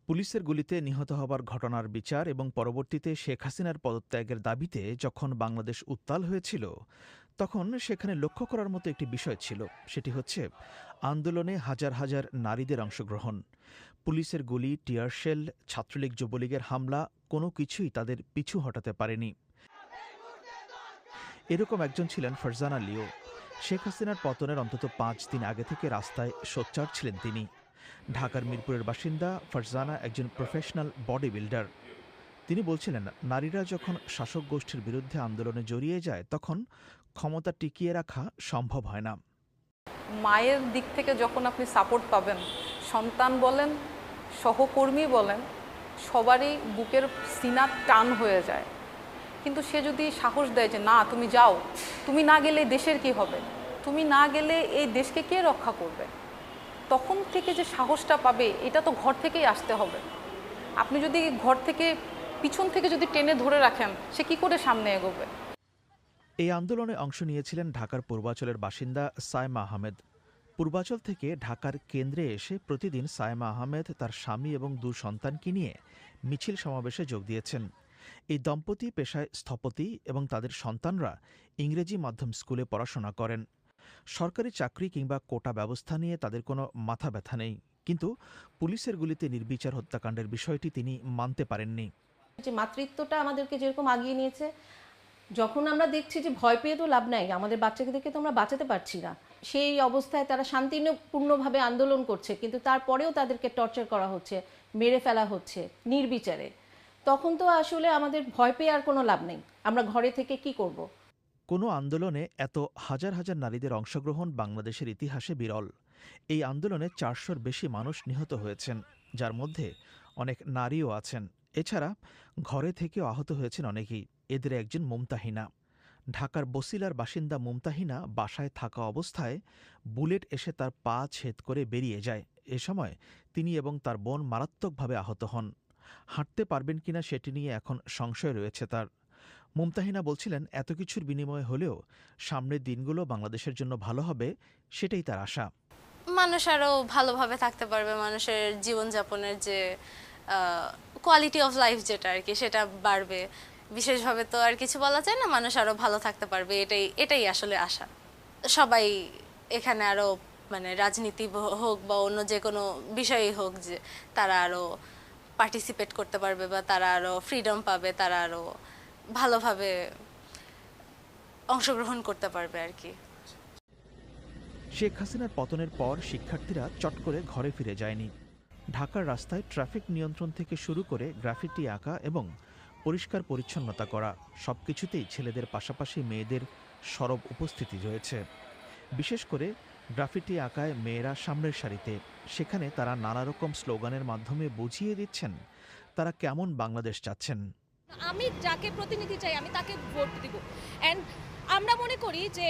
পুলিশের গুলিতে নিহত হবার ঘটনার বিচার এবং পরবর্তীতে শেখ হাসিনার পদত্যাগের দাবিতে যখন বাংলাদেশ উত্তাল হয়েছিল, তখন সেখানে লক্ষ্য করার মতো একটি বিষয় ছিল। সেটি হচ্ছে আন্দোলনে হাজার হাজার নারীদের অংশগ্রহণ। পুলিশের গুলি, টিয়ারশেল, ছাত্রলীগ যুবলীগের হামলা কোনো কিছুই তাদের পিছু হটাতে পারেনি। এরকম একজন ছিলেন ফারজানা লিও। শেখ হাসিনার পতনের অন্তত ৫ দিন আগে থেকে রাস্তায় সোচ্চার ছিলেন তিনি। ঢাকার মিরপুরের বাসিন্দা ফারজানা একজন প্রফেশনাল বডি বিল্ডার। তিনি বলছিলেন, নারীরা যখন শাসক গোষ্ঠীর বিরুদ্ধে আন্দোলনে জড়িয়ে যায়, তখন ক্ষমতা টিকিয়ে রাখা সম্ভব হয় না। মায়ের দিক থেকে যখন আপনি সাপোর্ট পাবেন, সন্তান বলেন, সহকর্মী বলেন, সবারই বুকের সিনা টান হয়ে যায়। কিন্তু সে যদি সাহস দেয় যে না, তুমি যাও, তুমি না গেলে দেশের কি হবে, তুমি না গেলে এই দেশকে কে রক্ষা করবে, তখন থেকে যে সাহসটা পাবে, এটা তো ঘর থেকেই আসতে হবে। আপনি যদি ঘর থেকে পিছন থেকে যদি টেনে ধরে রাখেন, সে কি করে সামনে এগোবে? এই আন্দোলনে অংশ নিয়েছিলেন ঢাকার পূর্বাচলের বাসিন্দা সায়মা আহমেদ। পূর্বাচল থেকে ঢাকার কেন্দ্রে এসে প্রতিদিন সায়মা আহমেদ তার স্বামী এবং ২ সন্তানকে নিয়ে মিছিল সমাবেশে যোগ দিয়েছেন। এই দম্পতি পেশায় স্থপতি এবং তাদের সন্তানরা ইংরেজি মাধ্যম স্কুলে পড়াশোনা করেন। সরকারি চাকরি কিংবা কোটা ব্যবস্থা নিয়ে তাদের কোনো মাথা ব্যথা নেই, কিন্তু পুলিশের গুলিতে নির্বিচার হত্যাকাণ্ডের বিষয়টি তিনি মানতে পারেননি। যে মাতৃত্বটা আমাদেরকে যেরকম আগিয়ে নিয়েছে, যখন আমরা দেখছি যে ভয় পেয়ে তো লাভ নাই, আমাদের বাচ্চাদেরকে তো আমরা বাঁচাতে পারছি না, সেই অবস্থায় তারা শান্তিপূর্ণভাবে আন্দোলন করছে, কিন্তু তারপরেও তাদেরকে টর্চার করা হচ্ছে, মেরে ফেলা হচ্ছে নির্বিচারে, তখন তো আসলে আমাদের ভয় পেয়ে আর কোনো লাভ নেই। আমরা ঘরে থেকে কি করব? কোনো আন্দোলনে এত হাজার হাজার নারীদের অংশগ্রহণ বাংলাদেশের ইতিহাসে বিরল। এই আন্দোলনে ৪০০-র বেশি মানুষ নিহত হয়েছেন, যার মধ্যে অনেক নারীও আছেন। এছাড়া ঘরে থেকেও আহত হয়েছেন অনেকেই। এদের একজন মুমতাহিনা। ঢাকার বসিলার বাসিন্দা মুমতাহিনা বাসায় থাকা অবস্থায় বুলেট এসে তার পা ছেদ করে বেরিয়ে যায়। এ সময় তিনি এবং তার বোন মারাত্মকভাবে আহত হন। হাঁটতে পারবেন কিনা সেটি নিয়ে এখন সংশয় রয়েছে তার। মুমতাহিনা বলছিলেন, এত কিছুর বিনিময়ে হলেও সামনের দিনগুলো বাংলাদেশের জন্য ভালো হবে, সেটাই তার আশা। মানুষ আরো ভালোভাবে থাকতে পারবে, মানুষের জীবনযাপনের যে কোয়ালিটি অফ লাইফ যেটা আর কি, সেটা বাড়বে। বিশেষভাবে তো আর কিছু বলা যায় না, মানুষ আরো ভালো থাকতে পারবে, এটাই আসলে আশা। সবাই এখানে আরো মানে রাজনীতি হোক বা অন্য যে কোনো বিষয়ই হোক, যে তারা আরো পার্টিসিপেট করতে পারবে বা তারা আরো ফ্রিডম পাবে, তারা আরো ভালোভাবে অংশগ্রহণ করতে পারবে আর কি। শেখ হাসিনার পতনের পর শিক্ষার্থীরা চট করে ঘরে ফিরে যায়নি। ঢাকার রাস্তায় ট্রাফিক নিয়ন্ত্রণ থেকে শুরু করে গ্রাফিটি আঁকা এবং পরিষ্কার পরিচ্ছন্নতা করা, সবকিছুতেই ছেলেদের পাশাপাশি মেয়েদের সরব উপস্থিতি রয়েছে। বিশেষ করে গ্রাফিটি আঁকায় মেয়েরা সামনের সারিতে। সেখানে তারা নানা রকম স্লোগানের মাধ্যমে বুঝিয়ে দিচ্ছেন তারা কেমন বাংলাদেশ চাচ্ছেন। আমি যাকে প্রতিনিধি চাই আমি তাকে ভোট দিব। অ্যান্ড আমরা মনে করি যে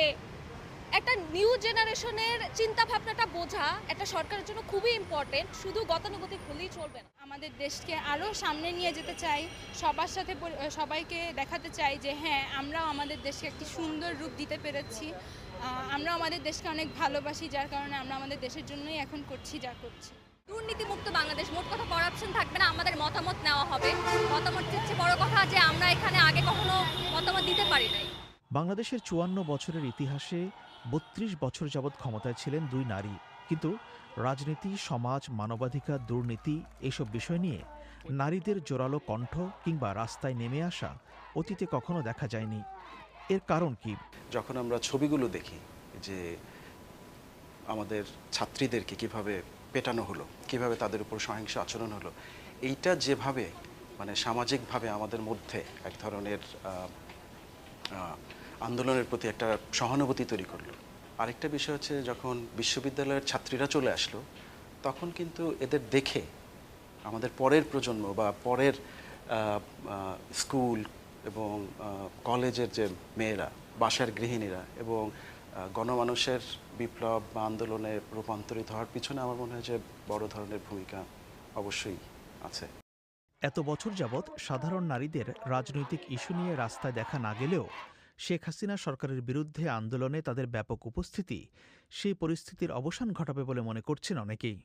একটা নিউ জেনারেশনের চিন্তা ভাবনাটা বোঝা একটা সরকারের জন্য খুবই ইম্পর্টেন্ট। শুধু গতানুগতিক হলেই চলবে না। আমাদের দেশকে আরও সামনে নিয়ে যেতে চাই, সবার সাথে সবাইকে দেখাতে চাই যে হ্যাঁ, আমরাও আমাদের দেশকে একটি সুন্দর রূপ দিতে পেরেছি। আমরা আমাদের দেশকে অনেক ভালোবাসি, যার কারণে আমরা আমাদের দেশের জন্যই এখন করছি যা করছি। দুর্নীতিমুক্ত বাংলাদেশ, মোট কথা করাপশন থাকবে না, আমাদের মতামত নেওয়া হবে। মতামত চেয়ে বড় কথা যে আমরা এখানে আগে কখনো মতামত দিতে পারি নাই। বাংলাদেশের ৫৪ বছরের ইতিহাসে ৩২ বছর যাবৎ ক্ষমতায় ছিলেন ২ নারী, কিন্তু রাজনীতি, সমাজ, মানবাধিকার, দুর্নীতি এসব বিষয় নিয়ে নারীদের জোরালো কণ্ঠ কিংবা রাস্তায় নেমে আসা অতীতে কখনো দেখা যায়নি। এর কারণ কি? যখন আমরা ছবিগুলো দেখি যে আমাদের ছাত্রীদেরকে কিভাবে পেটানো হলো, কিভাবে তাদের উপর সহিংস আচরণ হলো, এইটা যেভাবে মানে সামাজিকভাবে আমাদের মধ্যে এক ধরনের আন্দোলনের প্রতি একটা সহানুভূতি তৈরি করলো। আরেকটা বিষয় হচ্ছে, যখন বিশ্ববিদ্যালয়ের ছাত্রীরা চলে আসলো, তখন কিন্তু এদের দেখে আমাদের পরের প্রজন্ম বা পরের স্কুল এবং কলেজের যে মেয়েরা, বাসার গৃহিণীরা এবং গণমানুষের বিপ্লব বা আন্দোলনে রূপান্তরিত হওয়ার পিছনে আমার মনে হয় যে বড় ধরনের ভূমিকা অবশ্যই আছে। এত বছর যাবৎ সাধারণ নারীদের রাজনৈতিক ইস্যু নিয়ে রাস্তায় দেখা না গেলেও শেখ হাসিনা সরকারের বিরুদ্ধে আন্দোলনে তাদের ব্যাপক উপস্থিতি সেই পরিস্থিতির অবসান ঘটাবে বলে মনে করছেন অনেকেই।